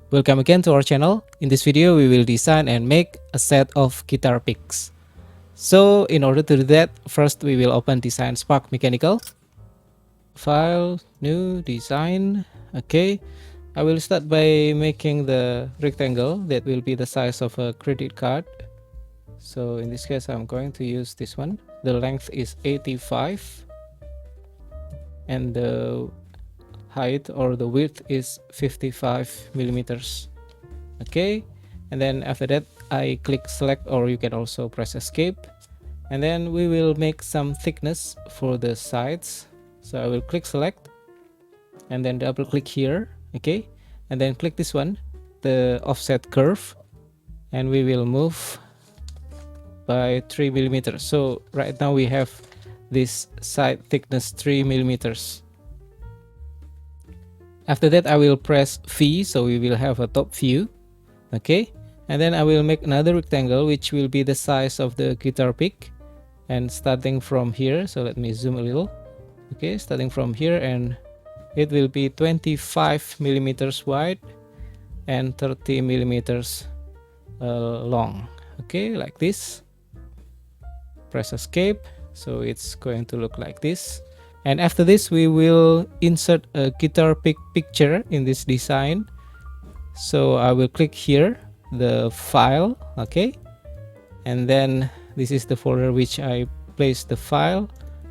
Welcome again to our channel. In this video, we will design and make a set of guitar picks. So in order to do that, first we will open Designspark Mechanical. File, new, design. Okay, I will start by making the rectangle that will be the size of a credit card. So in this case, I'm going to use this one. The length is 85 and the height or the width is 55 millimeters. Okay, and then after that I click select, or you can also press escape, and then we will make some thickness for the sides. So I will click select and then double click here. Okay, and then click this one, the offset curve, and we will move by 3 millimeters. So right now we have this side thickness 3 millimeters. After that I will press V, so we will have a top view. Okay, and then I will make another rectangle which will be the size of the guitar pick, and starting from here, so let me zoom a little. Okay, starting from here, and it will be 25 millimeters wide and 30 millimeters long. Okay, like this. Press escape, so it's going to look like this. And after this we will insert a guitar pick picture in this design. So I will click here, the file. Okay, and then this is the folder which I placed the file.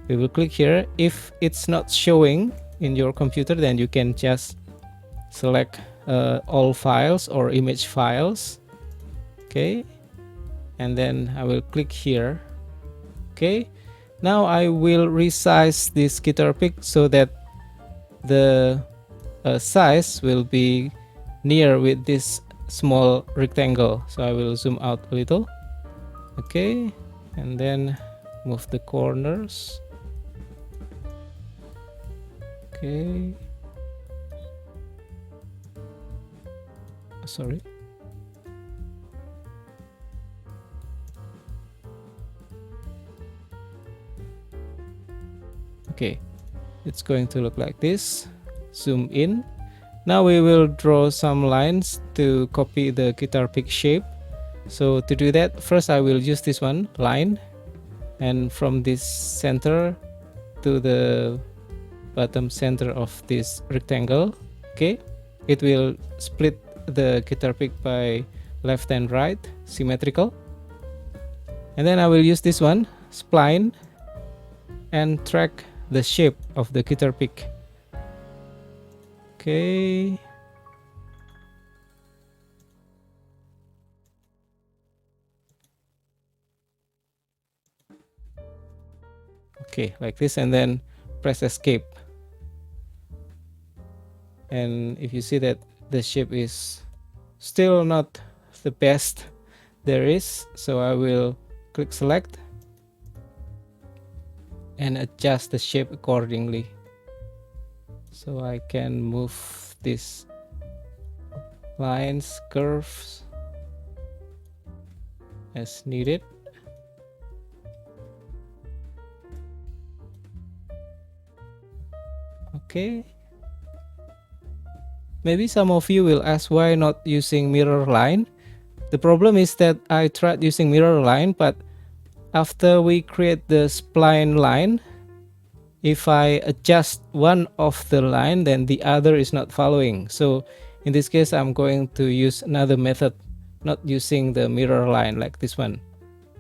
We will click here. If it's not showing in your computer, then you can just select all files or image files. Okay, and then I will click here. Okay, now I will resize this guitar pick so that the size will be near with this small rectangle. So I will zoom out a little. Okay, and then move the corners. Okay, sorry. Okay, it's going to look like this. Zoom in. Now we will draw some lines to copy the guitar pick shape. So to do that, first I will use this one, line, and from this center to the bottom center of this rectangle. Okay, it will split the guitar pick by left and right, symmetrical. And then I will use this one, spline, and track the shape of the guitar pick. Okay, okay, like this, and then press escape. And if you see that the shape is still not the best there is, so I will click select and adjust the shape accordingly. So I can move these lines, curves as needed. Okay. Maybe some of you will ask why not using mirror line. The problem is that I tried using mirror line, but after we create the spline line, if I adjust one of the line, then the other is not following. So in this case, I'm going to use another method, not using the mirror line like this one,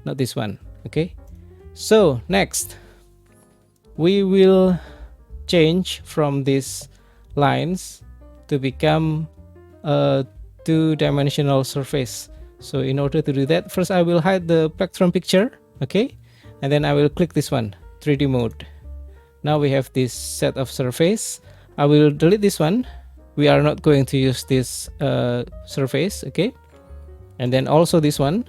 not this one. Okay, so next we will change from these lines to become a two-dimensional surface. So in order to do that, first I will hide the Plectrum picture. Okay, and then I will click this one, 3D mode. Now we have this set of surface. I will delete this one. We are not going to use this surface. Okay, and then also this one,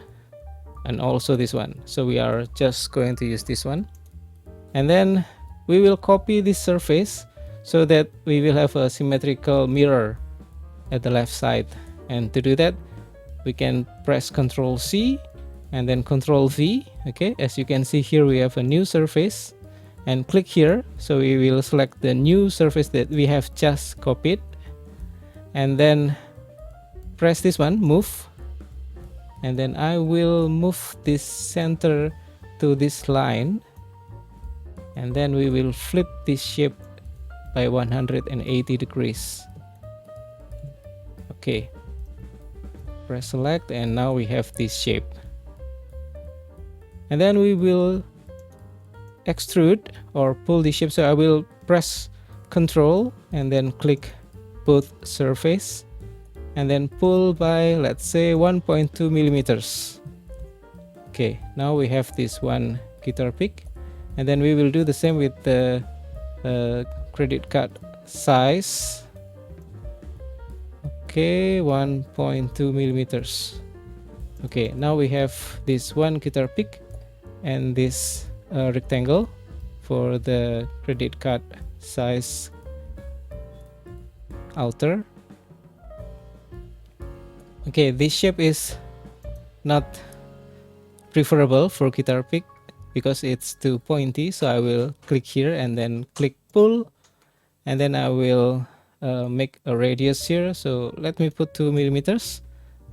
and also this one. So we are just going to use this one, and then we will copy this surface so that we will have a symmetrical mirror at the left side. And to do that, we can press Ctrl C and then Ctrl V. Okay, as you can see here, we have a new surface, and click here. So we will select the new surface that we have just copied, and then press this one, move, and then I will move this center to this line, and then we will flip this shape by 180 degrees. Okay, press select, and now we have this shape. And then we will extrude or pull the shape. So I will press Control and then click both surface, and then pull by, let's say, 1.2 millimeters. Okay, now we have this one guitar pick, and then we will do the same with the credit card size. Okay, 1.2 millimeters. Okay, now we have this one guitar pick and this rectangle for the credit card size outer. Okay, this shape is not preferable for guitar pick because it's too pointy, so I will click here and then click pull, and then I will make a radius here. So let me put 2 millimeters.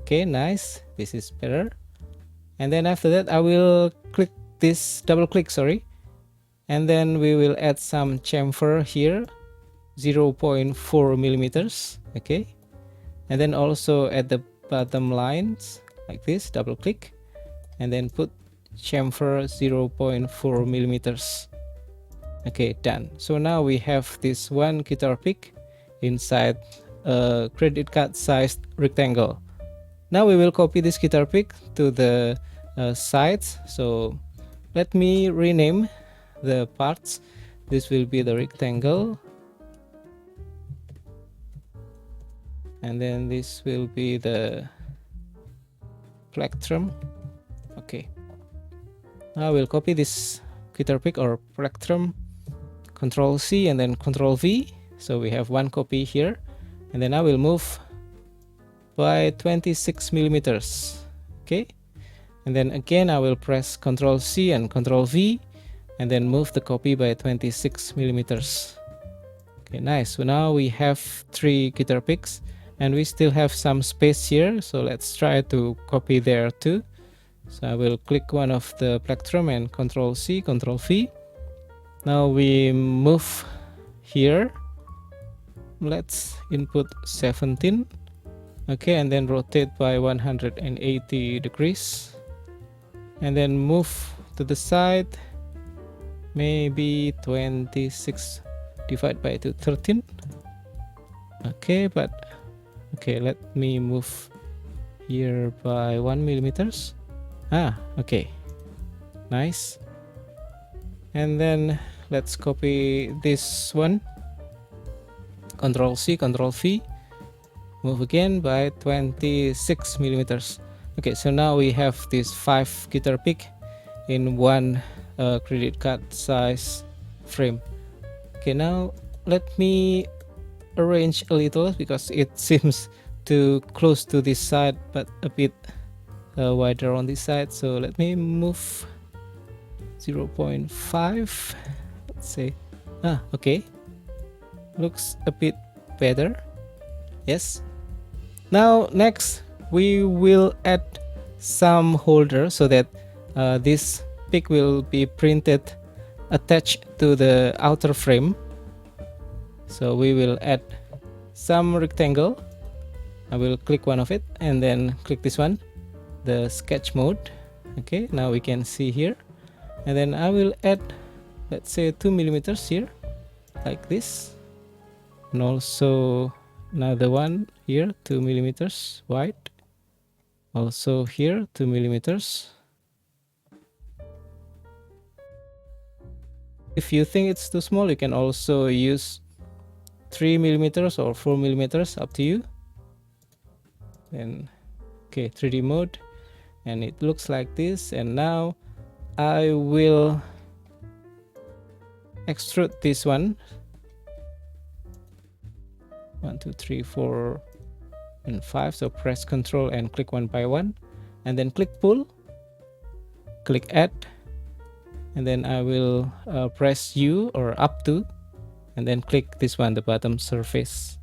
Okay, nice, this is better. And then after that I will click this, double click, sorry, and then we will add some chamfer here, 0.4 millimeters. Okay, and then also at the bottom lines like this, double click, and then put chamfer 0.4 millimeters. Okay, done. So now we have this one guitar pick inside a credit card sized rectangle. Now we will copy this guitar pick to the sides. So let me rename the parts. This will be the rectangle, and then this will be the plectrum. Okay, now we'll copy this guitar pick or plectrum, Control C and then Control V. So we have one copy here, and then I will move by 26 millimeters. Okay, and then again I will press Control C and Control V, and then move the copy by 26 millimeters. Okay, nice. So now we have 3 guitar picks, and we still have some space here, so let's try to copy there too. So I will click one of the plectrum and Control C, Control V. Now we move here, let's input 17. Okay, and then rotate by 180 degrees, and then move to the side, maybe 26 divided by 13. Okay, but okay, let me move here by 1 millimeters. Okay, nice. And then let's copy this one, Control C, Control V, move again by 26 millimeters. Okay, so now we have this 5 guitar pick in one credit card size frame. Okay, now let me arrange a little because it seems too close to this side but a bit wider on this side. So let me move 0.5, let's say. Okay, looks a bit better. Yes. Now next we will add some holder so that this pick will be printed attached to the outer frame. So we will add some rectangle. I will click one of it and then click this one, the sketch mode. Okay, now we can see here, and then I will add, let's say, 2 millimeters here like this, and also another one here, 2 millimeters wide, also here 2 millimeters. If you think it's too small, you can also use 3 millimeters or 4 millimeters, up to you. Then okay, 3D mode, and it looks like this. And now I will extrude this one, 1 2 3 4 and 5. So press Control and click one by one, and then click pull, click add, and then I will press U or up to, and then click this one, the bottom surface.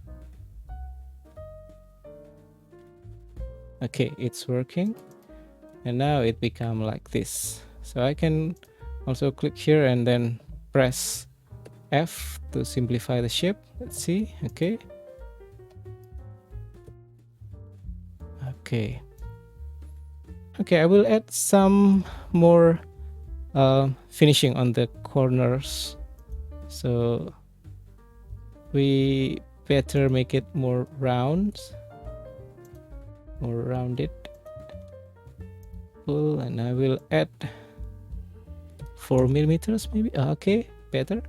Okay, it's working, and now it become like this. So I can also click here and then press F to simplify the shape. Let's see. Okay. Okay. Okay, I will add some more finishing on the corners. So we better make it more rounded. And I will add 4 millimeters maybe. Okay, better.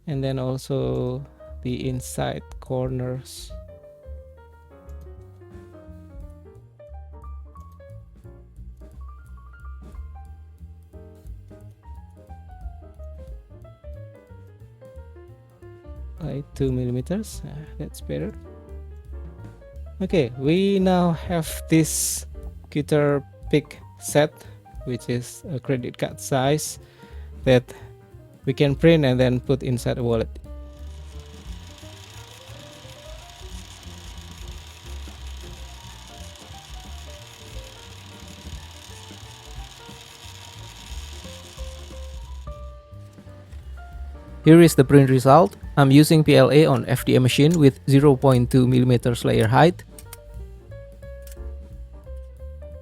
And then also the inside corners. Like 2 millimeters. That's better. Okay, we now have this guitar pick set, which is a credit card size that we can print and then put inside a wallet. Here is the print result. I'm using PLA on FDM machine with 0.2 millimeters layer height.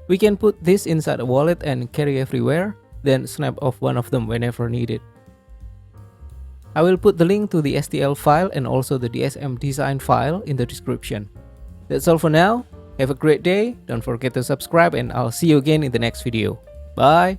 We can put this inside a wallet and carry everywhere, then snap off one of them whenever needed. I will put the link to the STL file and also the DSM design file in the description. That's all for now. Have a great day. Don't forget to subscribe and I'll see you again in the next video. Bye!